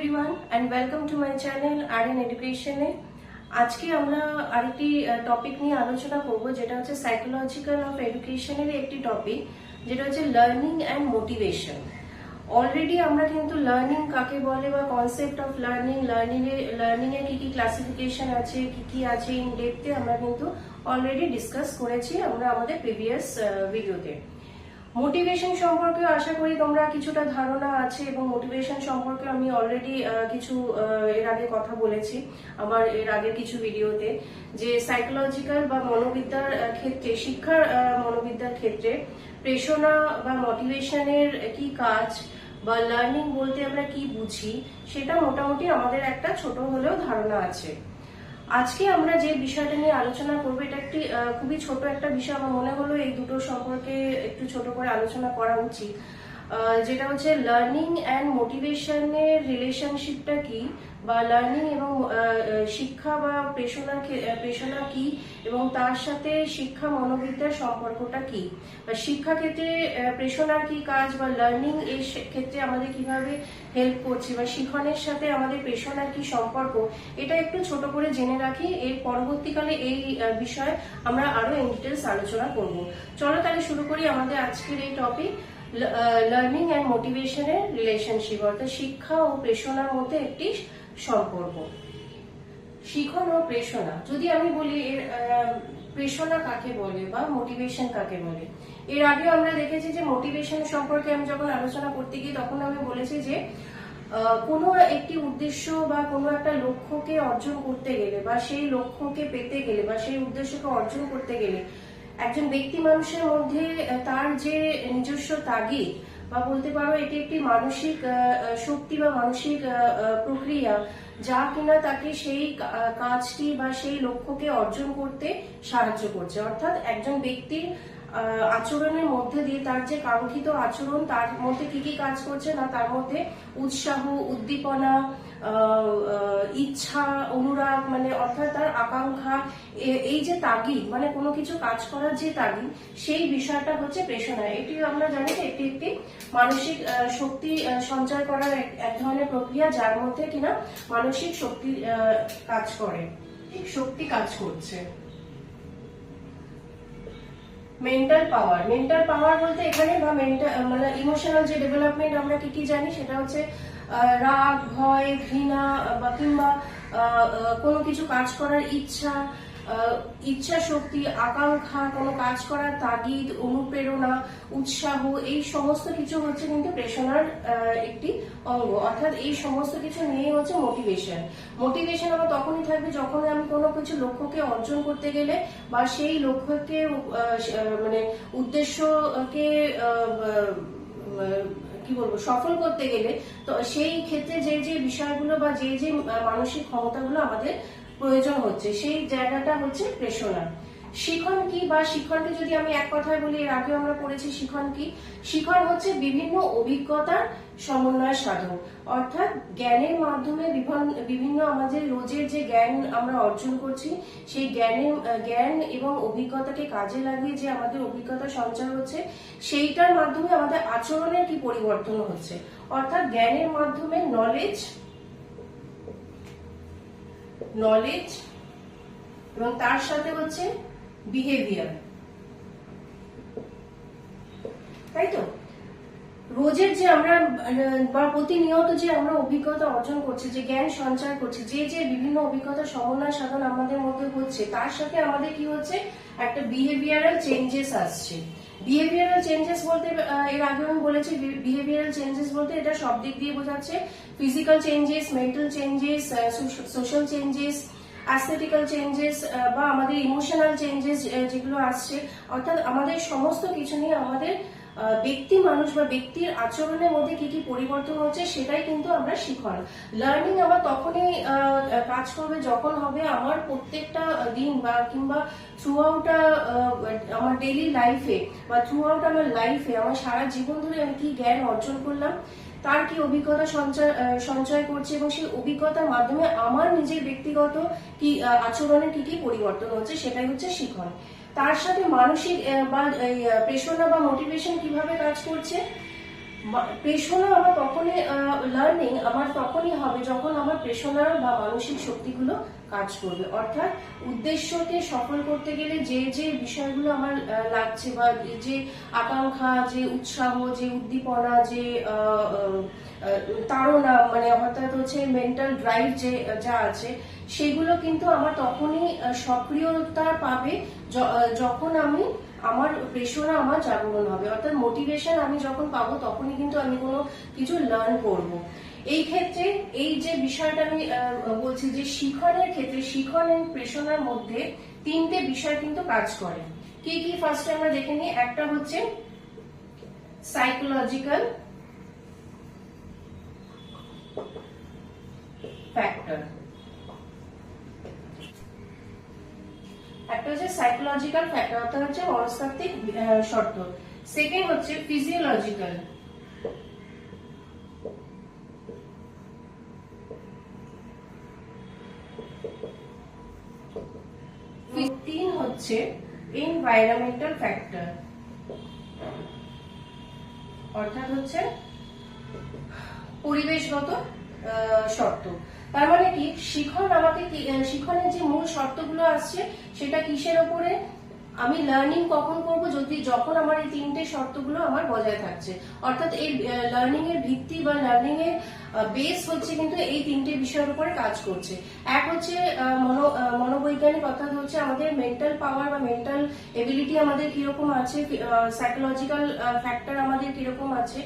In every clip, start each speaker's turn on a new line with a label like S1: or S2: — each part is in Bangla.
S1: Everyone and welcome to my channel RN এডুকেশনে। আজকে আমরা আরেকটি টপিক নিয়ে আলোচনা করব, যেটা হচ্ছে সাইকোলজিক্যাল অফ এডুকেশনের একটি টপিক, যেটা হচ্ছে লার্নিং অ্যান্ড মোটিভেশন। অলরেডি আমরা কিন্তু লার্নিং কাকে বলে বা কনসেপ্ট অফ লার্নিং এর কি কি ক্লাসিফিকেশন আছে, কি আছে ইন ডেপথে আমরা কিন্তু অলরেডি ডিসকাস করেছি আমরা আমাদের প্রিভিয়াস ভিডিওতে। মোটিভেশন সম্পর্কে আশা করি তোমরা কিছুটা ধারণা আছে, এবং মোটিভেশন সম্পর্কে আমি অলরেডি কিছু এর আগে কথা বলেছি আমার এর আগের কিছু ভিডিওতে, যে সাইকোলজিক্যাল বা মনোবিদ্যার ক্ষেত্রে, শিক্ষার মনোবিদ্যার ক্ষেত্রে প্রেরণা বা মোটিভেশনের কি কাজ বা লার্নিং বলতে আমরা কি বুঝি, সেটা মোটামুটি আমাদের একটা ছোট হলেও ধারণা আছে। আজকে আমরা যে বিষয়টা নিয়ে আলোচনা করবো, এটা একটি খুবই ছোট একটা বিষয়। আমার মনে হলো এই দুটো সম্পর্কে একটু ছোট করে আলোচনা করা উচিত, যেটা হচ্ছে লার্নিং অ্যান্ড মোটিভেশনের রিলেশনশিপটা কি, বা লার্নিং এবং শিক্ষা বা প্রেরণা কি, এবং তার সাথে শিক্ষা মনোবিদ্যার সম্পর্কটা কি, বা শিক্ষা ক্ষেত্রে প্রেরণার কি কাজ, বা লার্নিং এর ক্ষেত্রে আমাদের কিভাবে হেল্প করছে, বা শিক্ষণের সাথে আমাদের প্রেরণার কি সম্পর্ক, এটা একটু ছোট করে জেনে রাখি। এর পরবর্তীকালে এই বিষয়ে আমরা আরো ইন ডিটেলস আলোচনা করব। চলো তাহলে শুরু করি আমাদের আজকের এই টপিক, লার্নিং অ্যান্ড মোটিভেশনের রিলেশনশিপ, অর্থাৎ শিক্ষা ও প্রেরণার মধ্যে একটি সম্পর্ক। শিখন ও প্রেরণা, যদি আমি বলি প্রেরণা কাকে বলে বা মোটিভেশন কাকে বলে, এর আগে আমরা দেখেছি যে মোটিভেশন সম্পর্কে আমি যখন আলোচনা করতে গিয়ে তখন আমি বলেছি যে কোনো একটি উদ্দেশ্য বা কোনো একটা লক্ষ্যকে অর্জন করতে গেলে, বা সেই লক্ষ্যকে পেতে গেলে, বা সেই উদ্দেশ্যকে অর্জন করতে গেলে একজন ব্যক্তি মানুষের মধ্যে তার যে নিজস্ব তাগিদ, বা বলতে পারো এটি একটি মানসিক শক্তি বা মানসিক প্রক্রিয়া, যা কিনা তাকে সেই কাজটি বা সেই লক্ষ্যকে অর্জন করতে সাহায্য করছে। অর্থাৎ একজন ব্যক্তির আচরণের মধ্যে দিয়ে তার যে কাঙ্ক্ষিত আচরণ, তার মধ্যে কি কি কাজ করছে না, তার মধ্যে উৎসাহ, উদ্দীপনা, ইচ্ছা, অনুরাগ, মানে অর্থাৎ তার আকাঙ্ক্ষা, এই যে তাগিদ, মানে কোনো কিছু কাজ করার যে তাগিদ, সেই বিষয়টা হচ্ছে প্রেরণা। এটি আমরা জানি যে এটি একটি মানসিক শক্তি সঞ্চয় করার এক ধরনের প্রক্রিয়া, যার মধ্যে কিনা মানসিক শক্তি কাজ করে, শক্তি কাজ করছে। মেন্টাল পাওয়ার বলতে এখানে, বা মানে ইমোশনাল যে ডেভেলপমেন্ট আমরা কি কি জানি, সেটা হচ্ছে রাগ, ভয়, ঘৃণা, বা কিংবা কোনো কিছু কাজ করার ইচ্ছা শক্তি, আকাঙ্ক্ষা, কোনো কাজ করার তাগিদ, অনুপ্রেরণা, উৎসাহ, এই সমস্ত কিছু হচ্ছে কিন্তু প্রেরণার একটি অঙ্গ। অর্থাৎ এই সমস্ত কিছু নিয়ে হচ্ছে মোটিভেশন আমার তখনই থাকবে যখন আমি কোনো কিছু লক্ষ্যকে অর্জন করতে গেলে, বা সেই লক্ষ্যকে মানে উদ্দেশ্যকে কি বলবো সফল করতে গেলে, তো সেই ক্ষেত্রে যে যে বিষয়গুলো বা যে যে মানসিক ক্ষমতাগুলো আমাদের প্রয়োজন হচ্ছে, সেই জায়গাটা হচ্ছে প্রেরণা। শিখন কি, বা শিখনকে যদি আমি এক কথায় বলি, এর আগে আমরা পড়েছি শিখন কি। শিখন হচ্ছে বিভিন্ন অভিজ্ঞতার সমন্বয় সাধন, অর্থাৎ জ্ঞানের মাধ্যমে বিভিন্ন আমাদের রোজের যে জ্ঞান আমরা অর্জন করছি, সেই জ্ঞান এবং অভিজ্ঞতাকে কাজে লাগিয়ে যে আমাদের অভিজ্ঞতা সঞ্চয় হচ্ছে, সেইটার মাধ্যমে আমাদের আচরণের কি পরিবর্তন হচ্ছে। অর্থাৎ জ্ঞানের মাধ্যমে নলেজ এবং তার সাথে হচ্ছে বিহেভিয়ার, তাই তো? রোজের যে আমরা বা প্রতিনিয়ত যে আমরা অভিজ্ঞতা অর্জন করছি, যে জ্ঞান সঞ্চয় করছি, যে যে বিভিন্ন অভিজ্ঞতা সমন্বয় সাধন আমাদের মধ্যে হচ্ছে, তার সাথে আমাদের কি হচ্ছে, একটা বিহেভিয়ারাল চেঞ্জেস আসছে। বিহেভিয়ারাল চেঞ্জেস বলতে, এর আগে আমি বলেছি, বিহেভিয়ারাল চেঞ্জেস বলতে এটা সব দিক দিয়ে বোঝাচ্ছে physical changes, mental changes, social changes, aesthetical changes, বা আমাদের ইমোশনাল চেঞ্জেস যেগুলো আসছে। অর্থাৎ আমাদের সমস্ত কিছু নিয়ে আমাদের ব্যক্তি মানুষ বা ব্যক্তির আচরণের মধ্যে কি কি পরিবর্তন হচ্ছে, সেটাই কিন্তু আমরা শিখন। লার্নিং আমার তখনই কাজ করবে যখন হবে আমার প্রত্যেকটা দিন, বা কিংবা থ্রু আউট আমার ডেইলি লাইফে, বা থ্রু আউট আমার লাইফে, আমার সারা জীবন ধরে আমি কি জ্ঞান অর্জন করলাম, তার কি অভিজ্ঞতা সঞ্চয় করছে, এবং সেই অভিজ্ঞতার মাধ্যমে আমার নিজের ব্যক্তিগত কি আচরণের কি কি পরিবর্তন হচ্ছে, সেটাই হচ্ছে শিখন। তার সাথে মানসিক বা প্রেরণা বা মোটিভেশন কিভাবে কাজ করছে, প্রেষণা আমার তখনই লার্নিং আমার তখনই হবে যখন আমার প্রেষণা বা মানসিক শক্তিগুলো কাজ করবে। অর্থাৎ উদ্দেশ্যকে সফল করতে গেলে যে যে বিষয়গুলো আমার লাগছে বা যে আকাঙ্ক্ষা, যে উৎসাহ, যে উদ্দীপনা, যে তাড়না, মানে অর্থাৎ হচ্ছে মেন্টাল ড্রাইভ যে যা আছে, সেগুলো কিন্তু আমার তখনই সক্রিয়তা পাবে যখন আমি আমার প্রেষণা আমার জাগরণ হবে। অর্থাৎ মোটিভেশন আমি যখন পাবো তখনই কিন্তু আমি কোনো কিছু লার্ন করব। এই ক্ষেত্রে এই যে বিষয়টা আমি বলছি যে শিখনের ক্ষেত্রে শিখন এবং প্রেষণার মধ্যে তিনটে বিষয় কিন্তু কাজ করে। কি কি ফার্স্টে আমরা দেখে নিই। একটা হচ্ছে সাইকোলজিক্যাল ফ্যাক্টর, একটা হচ্ছে সাইকোলজিক্যাল ফ্যাক্টর অর্থাৎ হচ্ছে মনস্তাত্ত্বিক শর্ত। সেকেন্ড হচ্ছে ফিজিওলজিক্যাল, তিন হচ্ছে এনভায়রনমেন্টাল ফ্যাক্টর অর্থাৎ হচ্ছে পরিবেশগত শর্ত। তার মানে কি শিখন আমাকে শিখনের যে মূল শর্তগুলো আসছে সেটা কিসের ওপরে, আমি লার্নিং কখন করব যখন আমার এই তিনটে শর্তগুলো আমার বজায় থাকছে। অর্থাৎ এই লার্নিং এর ভিত্তি বা লার্নিং এর বেস হচ্ছে কিন্তু এই তিনটে বিষয়ের উপরে কাজ করছে। এক হচ্ছে মনোবৈজ্ঞানিক, অর্থাৎ হচ্ছে আমাদের মেন্টাল পাওয়ার বা মেন্টাল এবিলিটি আমাদের কিরকম আছে, সাইকোলজিক্যাল ফ্যাক্টর আমাদের কিরকম আছে।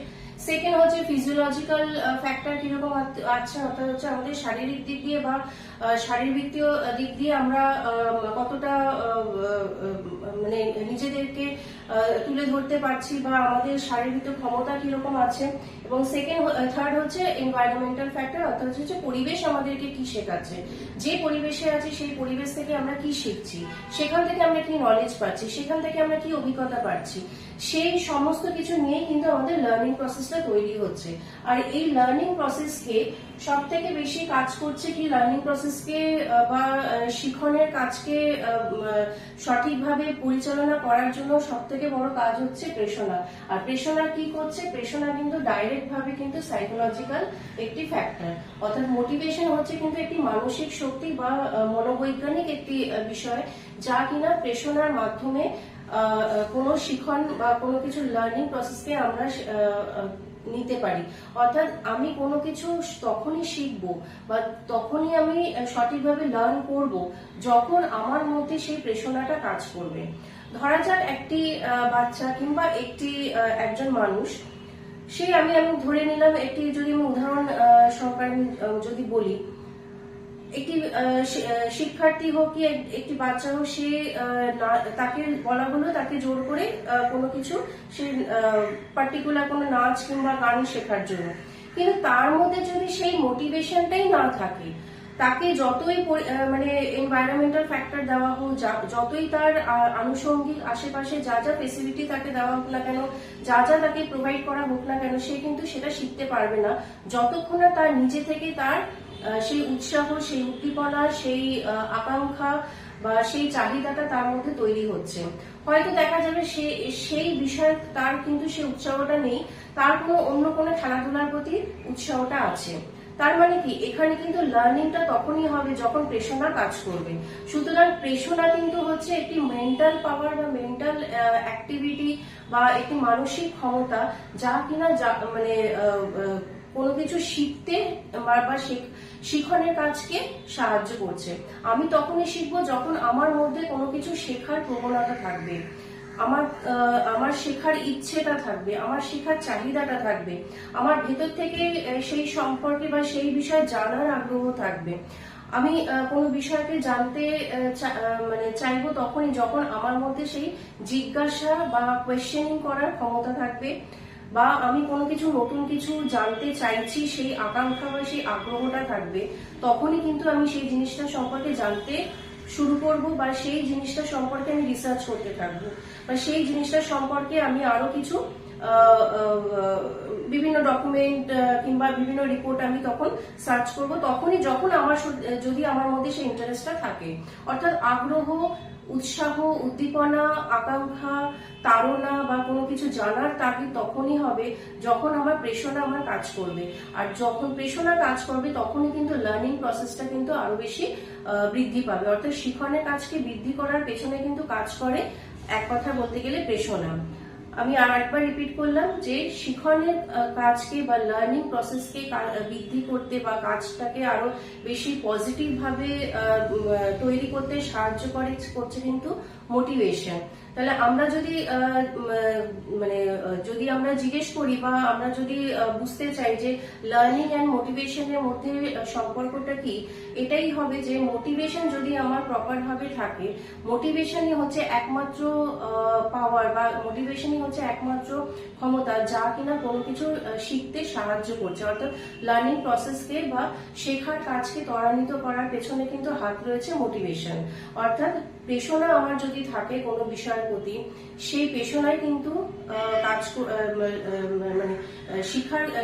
S1: সেকেন্ড হচ্ছে ফিজিওলজিক্যাল ফ্যাক্টর কিরকম আছে, অর্থাৎ হচ্ছে আমাদের শারীরিক দিক দিয়ে বা শারীরবৃত্তীয় দিক দিয়ে আমরা কতটা মানে নিজেদেরকে তুলে ধরতে পারছি বা আমাদের শারীরিক ক্ষমতা কিরকম আছে। এবং থার্ড হচ্ছে এনভায়রনমেন্টাল ফ্যাক্টর, অর্থাৎ হচ্ছে পরিবেশ আমাদেরকে কি শেখাচ্ছে, যে পরিবেশে আছে সেই পরিবেশ থেকে আমরা কি শিখছি, সেখান থেকে আমরা কি নলেজ পাচ্ছি, সেখান থেকে আমরা কি অভিজ্ঞতা পাচ্ছি, সেই সমস্ত কিছু নিয়েই কিন্তু আমাদের লার্নিং প্রসেসটা তৈরি হচ্ছে। আর এই লার্নিং প্রসেসকে সব থেকে বেশি কাজ করছে কি, লার্নিং প্রসেসকে বা শিখনের কাজকে সঠিকভাবে পরিচালনা করার জন্য সব থেকে বড় কাজ হচ্ছে প্রেষণা। আর প্রেষণা কি করছে, প্রেষণা কিন্তু ডাইরেক্ট ভাবে কিন্তু সাইকোলজিক্যাল একটি ফ্যাক্টর, অর্থাৎ মোটিভেশন হচ্ছে কিন্তু একটি মানসিক শক্তি বা মনোবৈজ্ঞানিক একটি বিষয় যা কিনা প্রেষণার মাধ্যমে কোনো শিখন বা কোনো কিছু লার্নিং প্রসেসকে আমরা নিতে পারি। অর্থাৎ আমি কোনো কিছু তখনই শিখবো বা তখনই আমি সঠিকভাবে লার্ন করব যখন আমার মধ্যে সেই প্রেষণাটা কাজ করবে। ধরা যাক একটি বাচ্চা কিংবা একজন মানুষ, আমি ধরে নিলাম একটি, যদি আমি উদাহরণ সহকারে যদি বলি, একটি শিক্ষার্থী হোক কি একটি বাচ্চা হোক, সে তাকে বলা হলো তাকে জোর করে কোনো কিছু সে পার্টিকুলার কোনো নাচ কিংবা গান শেখার জন্য, কিন্তু তার মধ্যে যদি সেই মোটিভেশনটাই না থাকে, তাকে যতই মানে এনভায়রনমেন্টাল ফ্যাক্টর দেওয়া হোক, যতই তার আনুষঙ্গিক আশেপাশে যা যা ফেসিলিটি তাকে দেওয়া হোক না কেন, যা যা তাকে প্রোভাইড করা হোক না কেন, সে কিন্তু সেটা শিখতে পারবে না যতক্ষণ না তার নিজে থেকে তার সেই উৎসাহ, সেই উদ্দীপনা, সেই আকাঙ্ক্ষা বা সেই চাহিদাটা তার মধ্যে তৈরি হচ্ছে। হয়তো দেখা যাবে সেই বিষয়ে তার কিন্তু সেই উৎসাহটা নেই, তার অন্য কোনো খেলাধুলার প্রতি উৎসাহটা আছে। তার মানে কি, এখানে কিন্তু লার্নিংটা তখনই হবে যখন প্রেষণা কাজ করবে। সুতরাং প্রেষণা কিন্তু হচ্ছে একটি মেন্টাল পাওয়ার বা মেন্টাল অ্যাক্টিভিটি বা একটি মানসিক ক্ষমতা যা কিনা মানে কোনো কিছু শিখতে বা শিখনের কাজকে সাহায্য করছে। আমি তখনই শিখবো যখন আমার মধ্যে কোনো কিছু শেখার প্রবণতা থাকবে, আমার শেখার ইচ্ছেটা থাকবে, আমার শেখার চাহিদাটা থাকবে, আমার ভেতর থেকে সেই সম্পর্কে বা সেই বিষয়ে জানার আগ্রহ থাকবে। আমি কোনো বিষয়কে জানতে মানে চাইবো তখনই যখন আমার মধ্যে সেই জিজ্ঞাসা বা কোয়েশ্চেনিং করার ক্ষমতা থাকবে, বা আমি কোনো কিছু নতুন কিছু জানতে চাইছি সেই আকাঙ্ক্ষা বা সেই আগ্রহটা থাকবে। তখনই কিন্তু আমি সেই জিনিসটা সম্পর্কে জানতে শুরু করব বা সেই জিনিসটা সম্পর্কে আমি রিসার্চ করতে থাকবো, বা সেই জিনিসটা সম্পর্কে আমি আরো কিছু বিভিন্ন ডকুমেন্ট কিংবা বিভিন্ন রিপোর্ট আমি তখন সার্চ করব, তখনই যখন যদি আমার মধ্যে সেই ইন্টারেস্টটা থাকে। অর্থাৎ আগ্রহ উৎসাহ, উদ্দীপনা, আকাঙ্ক্ষা, তাড়না বা কোনো কিছু জানার তাগিদ তখনই হবে যখন আমার প্রেষণা আমার কাজ করবে। আর যখন প্রেষণা কাজ করবে তখনই কিন্তু লার্নিং প্রসেসটা কিন্তু আরো বেশি বৃদ্ধি পাবে। অর্থাৎ শিখনের কাজকে বৃদ্ধি করার পেছনে কিন্তু কাজ করে এক কথা বলতে গেলে প্রেষণা। আমি আর একবার রিপিট করলাম যে শিখনের কাজকে বা লার্নিং প্রসেসকে বৃদ্ধি করতে বা কাজটাকে আরো বেশি পজিটিভ ভাবে তৈরি করতে সাহায্য করছে কিন্তু মোটিভেশন। তাহলে আমরা যদি যদি আমরা জিজ্ঞেস করি বা আমরা যদি বুঝতে চাই যে লার্নিং অ্যান্ড মোটিভেশনের মধ্যে সম্পর্কটা কি, এটাই হবে যে মোটিভেশন যদি আমার প্রপার ভাবে থাকে, মোটিভেশনই হচ্ছে একমাত্র পাওয়ার বা মোটিভেশনই হচ্ছে একমাত্র ক্ষমতা যা কিনা কোনো কিছু শিখতে সাহায্য করছে। অর্থাৎ লার্নিং প্রসেসকে বা শেখার কাজকে ত্বরান্বিত করার পেছনে কিন্তু হাত রয়েছে মোটিভেশন। অর্থাৎ প্রেষণা আমার যদি থাকে কোনো বিষয়ের প্রতি, সেই প্রেষণায় কিন্তু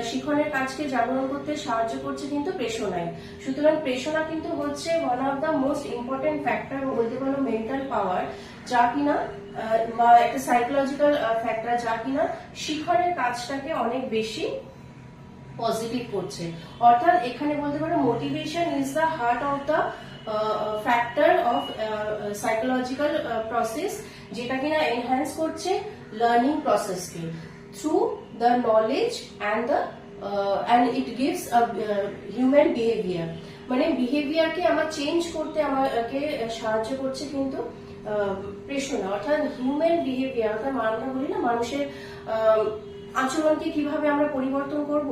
S1: শিখনের কাজকে জাগরণ করতে সাহায্য করছে কিন্তু প্রেষণায়। সুতরাং প্রেষণা কিন্তু হচ্ছে one of the most important factor, বলতে পারো মেন্টাল পাওয়ার, যা কিনা বা একটা সাইকোলজিক্যাল ফ্যাক্টর যা কিনা শিখনের কাজটাকে অনেক বেশি পজিটিভ করছে। অর্থাৎ এখানে বলতে পারো motivation is the heart of the factor of psychological process, যেটা কিনা এনহ্যান্স করছে লার্নিং প্রসেসকে through the knowledge and it gives human behaviour. মানে বিহেভিয়ারকে আমার চেঞ্জ করতে আমাকে সাহায্য করছে কিন্তু প্রেষণা। অর্থাৎ হিউম্যান বিহেভিয়ার, অর্থাৎ আমরা বলি না মানুষের আচরণকে কিভাবে আমরা পরিবর্তন করব,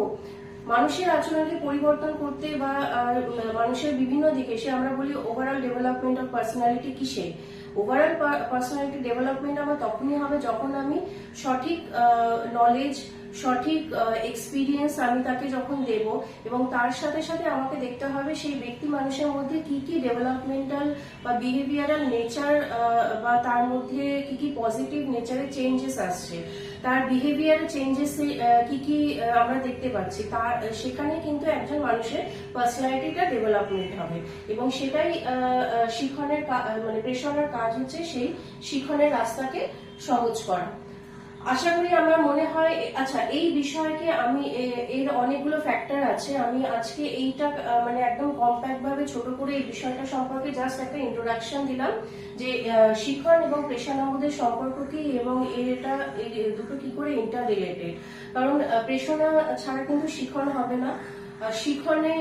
S1: মানুষের আচরণকে পরিবর্তন করতে বা মানুষের বিভিন্ন দিকে সে আমরা বলি ওভারঅল ডেভেলপমেন্ট অফ পার্সোনালিটি কিসে, ওভারঅল পার্সোনালিটি ডেভেলপমেন্ট আমার তখনই হবে যখন আমি সঠিক নলেজ, সঠিক এক্সপিরিয়েন্স আমি তাকে যখন দেব, এবং তার সাথে সাথে আমাকে দেখতে হবে সেই ব্যক্তি মানুষের মধ্যে কি কি ডেভেলপমেন্টাল বা বিহেভিয়ারাল নেচার বা তার মধ্যে কি কি পজিটিভ নেচারের চেঞ্জেস আসছে, তার বিহেভিয়ার চেঞ্জেস কি কি আমরা দেখতে পাচ্ছি, তার সেখানে কিন্তু একজন মানুষের পার্সোনালিটিটা ডেভেলপমেন্ট হবে। এবং সেটাই শিখনের মানে প্রেষণার কাজ হচ্ছে সেই শিখনের রাস্তাকে সহজ করা। আশা করি আমার মনে হয়, আচ্ছা এই বিষয়কে আমি এর অনেকগুলো ফ্যাক্টর আছে, আমি আজকে এইটা মানে একদম কম্প্যাক্ট ভাবে ছোট করে এই বিষয়টা সম্পর্কে জাস্ট একটা ইন্ট্রোডাকশন দিলাম যে শিখন এবং প্রেষণার মধ্যে সম্পর্ক কি এবং এটা দুটো কি করে ইন্টার রিলেটেড। কারণ প্রেষণা ছাড়া কিন্তু শিখন হবে না। শিখনে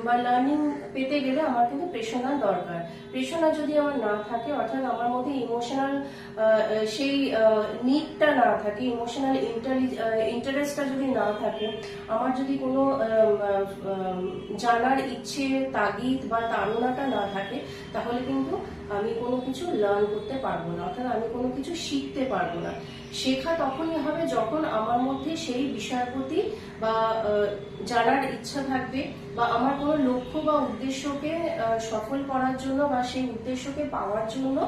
S1: বা লার্নিং পেতে গেলে আমার কিন্তু প্রেষণার দরকার। প্রেষণা যদি আমার না থাকে, অর্থাৎ আমার মধ্যে ইমোশনাল সেই নিডটা না থাকে, ইমোশনাল ইন্টারেস্টটা যদি না থাকে, আমার যদি কোনো জানার ইচ্ছে, তাগিদ বা তাড়নাটা না থাকে, তাহলে কিন্তু আমি কোনো কিছু লার্ন করতে পারবো না, অর্থাৎ আমি কোনো কিছু শিখতে পারবো না। শেখা তখনই হবে যখন আমার মধ্যে সেই বিষয়ের প্রতি বা জানার ইচ্ছা থাকবে, বা আমার কোনো লক্ষ্য বা উদ্দেশ্যকে সফল করার জন্য বা সেই উদ্দেশ্যকে পাওয়ার জন্য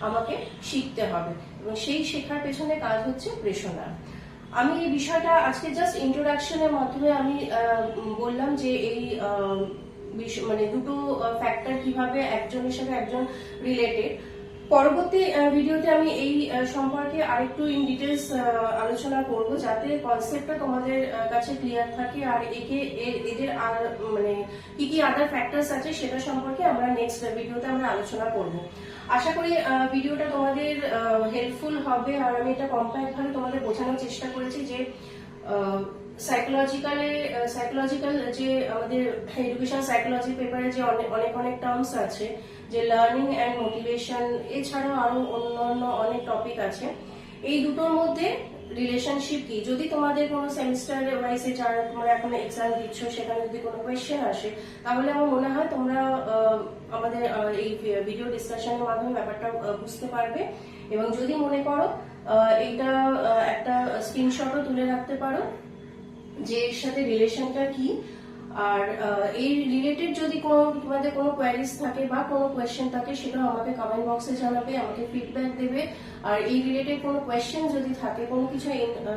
S1: আমাকে শিখতে হবে, এবং সেই শেখার পেছনে কাজ হচ্ছে প্রেষণা। আমি এই বিষয়টা আজকে জাস্ট ইন্ট্রোডাকশনের মাধ্যমে আমি বললাম যে এই মানে দুটো ফ্যাক্টর কিভাবে একজনের সাথে একজন রিলেটেড। পরবর্তী ভিডিওতে আমি এই সম্পর্কে আরেকটু ইন ডিটেলস আলোচনা করব, যাতে কনসেপ্টটা তোমাদের কাছে ক্লিয়ার থাকে, আর এদের আর মানে কি কি আদার ফ্যাক্টরস আছে সেটা সম্পর্কে আমরা নেক্সট ভিডিওতে আমরা আলোচনা করব। আশা করি ভিডিওটা তোমাদের হেল্পফুল হবে, আর আমি এটা কম্প্যাক্ট ভাবে তোমাদের বোঝানোর চেষ্টা করেছি যে সাইকোলজিক্যাল যে আমাদের এডুকেশন সাইকোলজি পেপারে যে অনেক টার্মস আছে, যে লার্নিং অ্যান্ড মোটিভেশন, এছাড়াও আরো অন্যান্য অনেক টপিক আছে, এই দুটোর মধ্যে রিলেশনশিপ কি। যদি তোমাদের কোনো সেমিস্টার ওয়াইজে যারা তোমরা এখন এক্সাম দিচ্ছ, সেখানে যদি কোনো কোয়েশ্চেন আসে, তাহলে আমার মনে হয় তোমরা আমাদের এই ভিডিও ডিসকাশনের মাধ্যমে ব্যাপারটা বুঝতে পারবে। এবং যদি মনে করো এইটা একটা স্ক্রিনশটও তুলে রাখতে পারো যে এর সাথে রিলেশনটা কি। আর এই রিলেটেড যদি তোমাদের কোনো কোয়ারিজ থাকে বা কোনো কোয়েশ্চেন থাকে, সেটা আমাকে কমেন্ট বক্সে জানাবে, আমাকে ফিডব্যাক দেবে। আর এই রিলেটেড কোনো কোয়েশ্চেন যদি থাকে, কোনো কিছু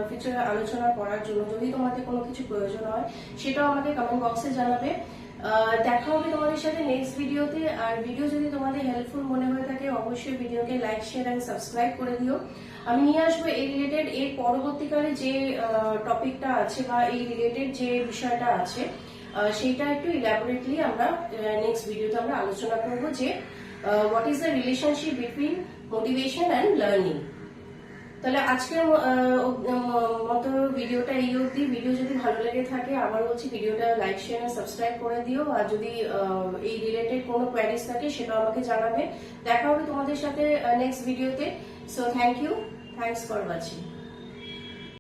S1: ফিউচারে আলোচনা করার জন্য যদি তোমাদের কোনো কিছু প্রয়োজন হয়, সেটাও আমাকে কমেন্ট বক্সে জানাবে। দেখা হবে তোমাদের সাথে নেক্সট ভিডিওতে। আর ভিডিও যদি তোমাদের হেল্পফুল মনে হয়ে থাকে অবশ্যই ভিডিওকে লাইক শেয়ার এন্ড সাবস্ক্রাইব করে দিও। আমি নিয়ে আসবো এই রিলেটেড এর পরবর্তীকালে যে টপিকটা আছে বা এই রিলেটেড যে বিষয়টা আছে সেইটা একটু ইলাবোরেটলি আমরা নেক্সট ভিডিওতে আমরা আলোচনা করবো যে what is the relationship between motivation and learning. তাহলে আজকের মতো ভিডিওটা এই অবধি। ভিডিও যদি ভালো লেগে থাকে আবার বলছি ভিডিওটা লাইক শেয়ার আর সাবস্ক্রাইব করে দিও। আর যদি এই রিলেটেড কোনো কোয়ারিজ থাকে সেটাও আমাকে জানাবে। দেখা হবে তোমাদের সাথে নেক্সট ভিডিওতে। So thank you, thanks for watching.